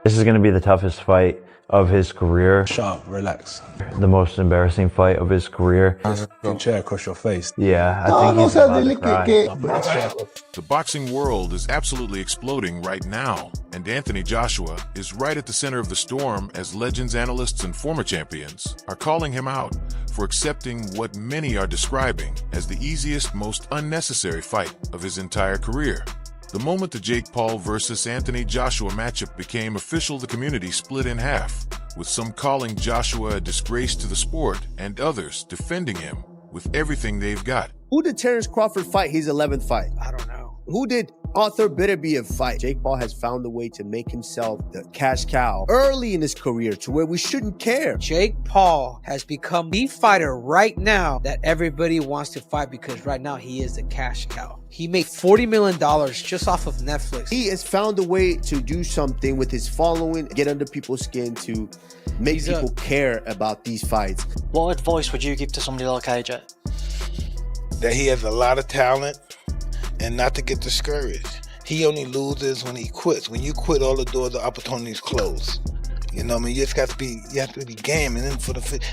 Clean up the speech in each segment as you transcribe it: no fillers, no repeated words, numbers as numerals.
This is going to be the toughest fight of his career. Sharp, relax. The most embarrassing fight of his career. Chair across your face. Yeah, I think he's about to cry. The boxing world is absolutely exploding right now, and Anthony Joshua is right at the center of the storm as legends, analysts, and former champions are calling him out for accepting what many are describing as the easiest, most unnecessary fight of his entire career. The moment the Jake Paul versus Anthony Joshua matchup became official, the community split in half, with some calling Joshua a disgrace to the sport and others defending him with everything they've got. Who did Terrence Crawford fight his 11th fight? I don't know. Who did Arthur Beterbiev fight? Jake Paul has found a way to make himself the cash cow early in his career to where we shouldn't care. Jake Paul has become the fighter right now that everybody wants to fight because right now he is the cash cow. He made $40 million just off of Netflix. He has found a way to do something with his following, get under people's skin to make people care about these fights. What advice would you give to somebody like AJ? That he has a lot of talent and not to get discouraged. He only loses when he quits. When you quit, all the doors of opportunities close. You know what I mean? You have to be game, and then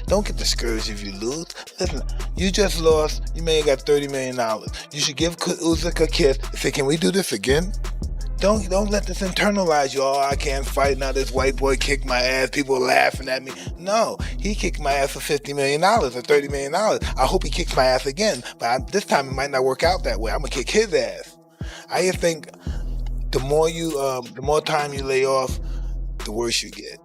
don't get discouraged if you lose. Listen, you just lost. You may have got $30 million. You should give Usyk a kiss and say, "Can we do this again?" Don't let this internalize you. Oh, I can't fight now. This white boy kicked my ass. People are laughing at me. No, he kicked my ass for $50 million or $30 million. I hope he kicks my ass again, but this time it might not work out that way. I'm gonna kick his ass. I just think the more time you lay off, the worse you get.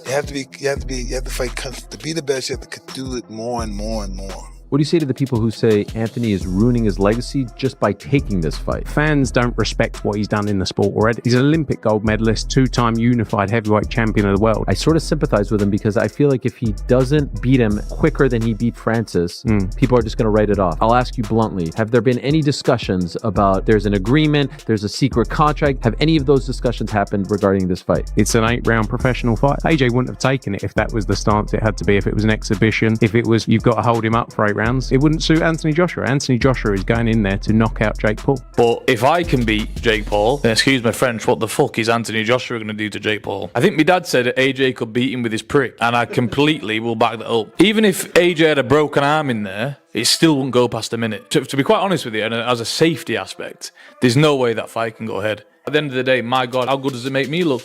You have to fight to be the best. You have to do it more and more and more. What do you say to the people who say Anthony is ruining his legacy just by taking this fight? Fans don't respect what he's done in the sport already. He's an Olympic gold medalist, two-time unified heavyweight champion of the world. I sort of sympathize with him because I feel like if he doesn't beat him quicker than he beat Francis, people are just going to write it off. I'll ask you bluntly, have there been any discussions about there's an agreement, there's a secret contract? Have any of those discussions happened regarding this fight? It's an 8-round professional fight. AJ wouldn't have taken it if that was the stance it had to be, if it was an exhibition, if it was you've got to hold him up for 8 rounds. It wouldn't suit Anthony Joshua. Anthony Joshua is going in there to knock out Jake Paul. But if I can beat Jake Paul, then excuse my French, what the fuck is Anthony Joshua going to do to Jake Paul? I think my dad said that AJ could beat him with his prick, and I completely will back that up. Even if AJ had a broken arm in there, it still wouldn't go past a minute. To be quite honest with you, and as a safety aspect, there's no way that fight can go ahead. At the end of the day, my God, how good does it make me look?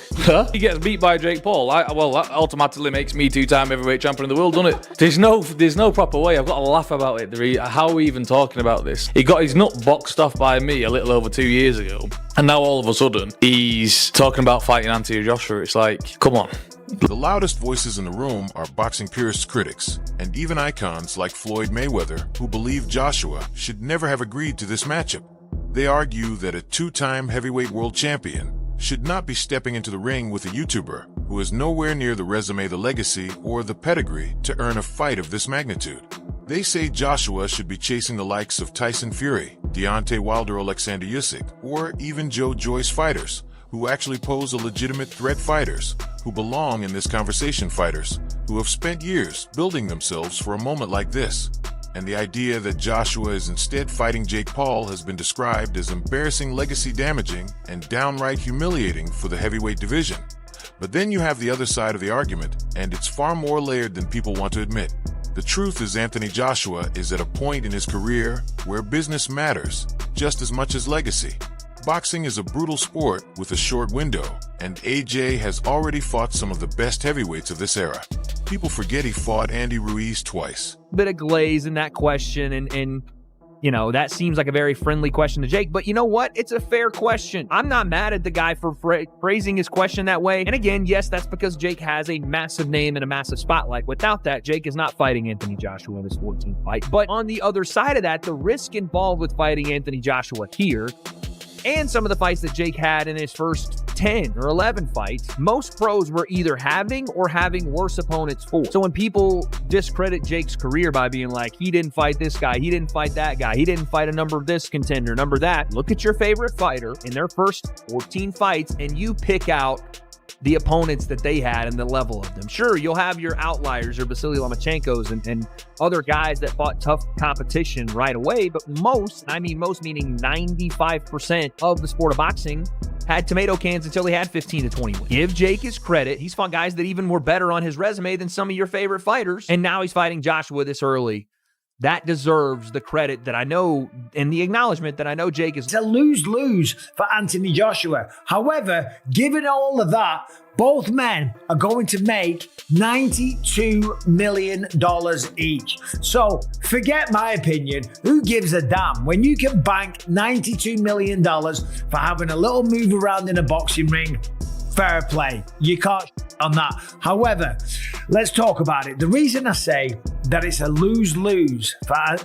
He gets beat by Jake Paul. Well, that automatically makes me 2-time heavyweight champion of the world, doesn't it? There's no proper way. I've got to laugh about it. How are we even talking about this? He got his nut boxed off by me a little over 2 years ago, and now all of a sudden he's talking about fighting Anthony Joshua. It's like, come on. The loudest voices in the room are boxing purist critics, and even icons like Floyd Mayweather, who believe Joshua should never have agreed to this matchup. They argue that a 2-time heavyweight world champion should not be stepping into the ring with a YouTuber who has nowhere near the resume, the legacy, or the pedigree to earn a fight of this magnitude. They say Joshua should be chasing the likes of Tyson Fury, Deontay Wilder, Alexander Usyk, or even Joe Joyce fighters who actually pose a legitimate threat, fighters who belong in this conversation, fighters who have spent years building themselves for a moment like this. And the idea that Joshua is instead fighting Jake Paul has been described as embarrassing, legacy damaging, and downright humiliating for the heavyweight division. But then you have the other side of the argument, and it's far more layered than people want to admit. The truth is Anthony Joshua is at a point in his career where business matters just as much as legacy. Boxing is a brutal sport with a short window, and AJ has already fought some of the best heavyweights of this era. People forget he fought Andy Ruiz twice. Bit of glaze in that question, and you know, that seems like a very friendly question to Jake, but you know what? It's a fair question. I'm not mad at the guy for phrasing his question that way. And again, yes, that's because Jake has a massive name and a massive spotlight. Without that, Jake is not fighting Anthony Joshua in his 14th fight. But on the other side of that, the risk involved with fighting Anthony Joshua here and some of the fights that Jake had in his first 10 or 11 fights, most pros were either having or having worse opponents for. So when people discredit Jake's career by being like, he didn't fight this guy, he didn't fight that guy, he didn't fight a number of this contender, number that, look at your favorite fighter in their first 14 fights and you pick out the opponents that they had and the level of them. Sure, you'll have your outliers, your Vasily Lomachenkos and other guys that fought tough competition right away, but most, I mean most meaning 95% of the sport of boxing had tomato cans until he had 15 to 20 wins. Give Jake his credit. He's fought guys that even were better on his resume than some of your favorite fighters, and now he's fighting Joshua this early. That deserves the credit that I know and the acknowledgement that I know Jake is. It's a lose-lose for Anthony Joshua. However, given all of that, both men are going to make $92 million each. So forget my opinion. Who gives a damn when you can bank $92 million for having a little move around in a boxing ring? Fair play. You can't on that. However, let's talk about it. The reason I say that it's a lose-lose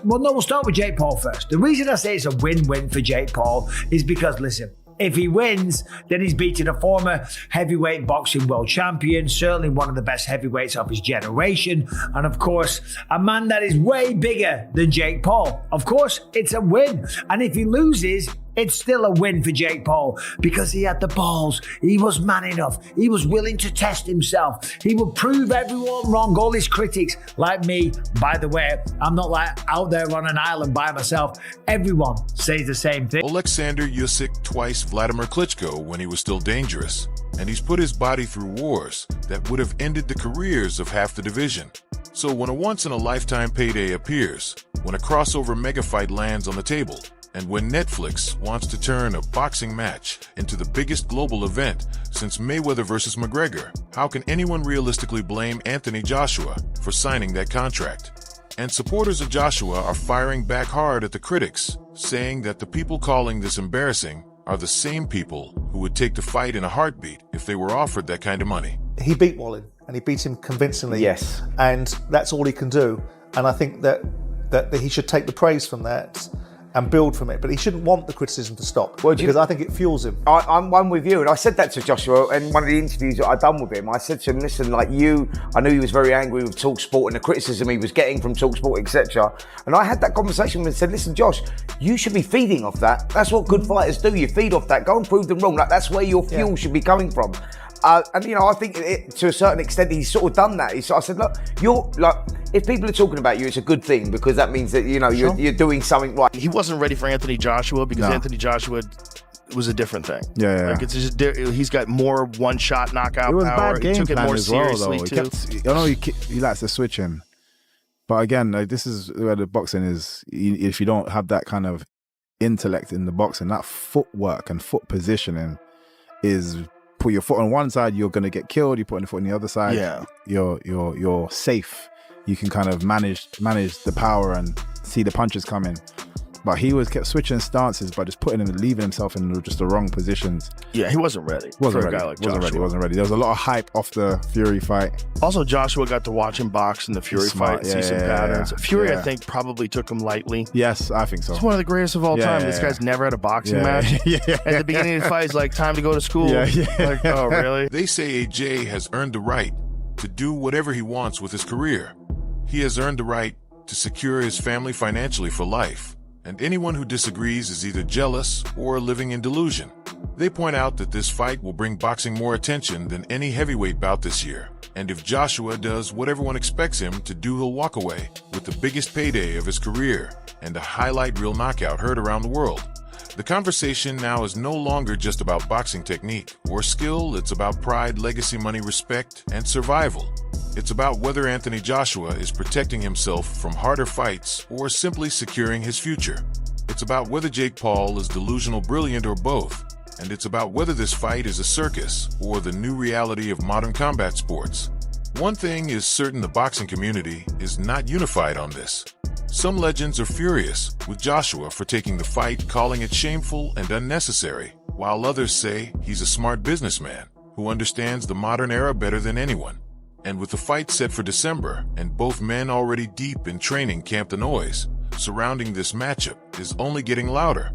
we'll start with Jake Paul first. The reason I say it's a win-win for Jake Paul is because, listen, if he wins, then he's beating a former heavyweight boxing world champion, certainly one of the best heavyweights of his generation, and of course, a man that is way bigger than Jake Paul. Of course, it's a win. And if he loses, it's still a win for Jake Paul because he had the balls. He was man enough. He was willing to test himself. He would prove everyone wrong, all his critics, like me. By the way, I'm not like out there on an island by myself. Everyone says the same thing. Alexander Usyk twice Vladimir Klitschko when he was still dangerous, and he's put his body through wars that would have ended the careers of half the division. So when a once-in-a-lifetime payday appears, when a crossover mega fight lands on the table, and when Netflix wants to turn a boxing match into the biggest global event since Mayweather versus McGregor, how can anyone realistically blame Anthony Joshua for signing that contract? And supporters of Joshua are firing back hard at the critics, saying that the people calling this embarrassing are the same people who would take the fight in a heartbeat if they were offered that kind of money. He beat Wallin, and he beat him convincingly. Yes. And that's all he can do. And I think that he should take the praise from that and build from it, but he shouldn't want the criticism to stop because I think it fuels him. I'm one with you, and I said that to Joshua in one of the interviews that I'd done with him. I said to him, listen, I knew he was very angry with TalkSport and the criticism he was getting from TalkSport, etc. And I had that conversation with him and said, listen, Josh, you should be feeding off that. That's what good fighters do. You feed off that. Go and prove them wrong. That's where your fuel should be coming from. And I think to a certain extent he's sort of done that. I said, look, you're if people are talking about you, it's a good thing because that means that you're doing something right. He wasn't ready for Anthony Joshua because Anthony Joshua was a different thing. Yeah. Like it's just he's got more one-shot knockout it was power. Bad game he took plan it more as well, seriously though. I know he likes to switch him, but again, this is where the boxing is. If you don't have that kind of intellect in the boxing, that footwork and foot positioning is. Put your foot on one side, you're gonna get killed. You put your foot on the other side, you're safe. You can kind of manage the power and see the punches coming. But he kept switching stances, but just leaving himself in just the wrong positions. Yeah, he wasn't ready. Wasn't for ready. A guy like Joshua. Wasn't ready. There was a lot of hype off the Fury fight. Also, Joshua got to watch him box in the Fury fight, see some patterns. Fury, I think, probably took him lightly. Yes, I think so. He's one of the greatest of all time. This guy's never had a boxing match. At the beginning of the fight, he's like, time to go to school. Like, oh, really? They say AJ has earned the right to do whatever he wants with his career. He has earned the right to secure his family financially for life. And anyone who disagrees is either jealous or living in delusion. They point out that this fight will bring boxing more attention than any heavyweight bout this year. And if Joshua does what everyone expects him to do, he'll walk away with the biggest payday of his career and a highlight reel knockout heard around the world. The conversation now is no longer just about boxing technique or skill. It's about pride, legacy, money, respect, and survival. It's about whether Anthony Joshua is protecting himself from harder fights or simply securing his future. It's about whether Jake Paul is delusional, brilliant, or both. And it's about whether this fight is a circus or the new reality of modern combat sports. One thing is certain, the boxing community is not unified on this. Some legends are furious with Joshua for taking the fight, calling it shameful and unnecessary, while others say he's a smart businessman who understands the modern era better than anyone. And with the fight set for December and both men already deep in training camp, the noise surrounding this matchup is only getting louder.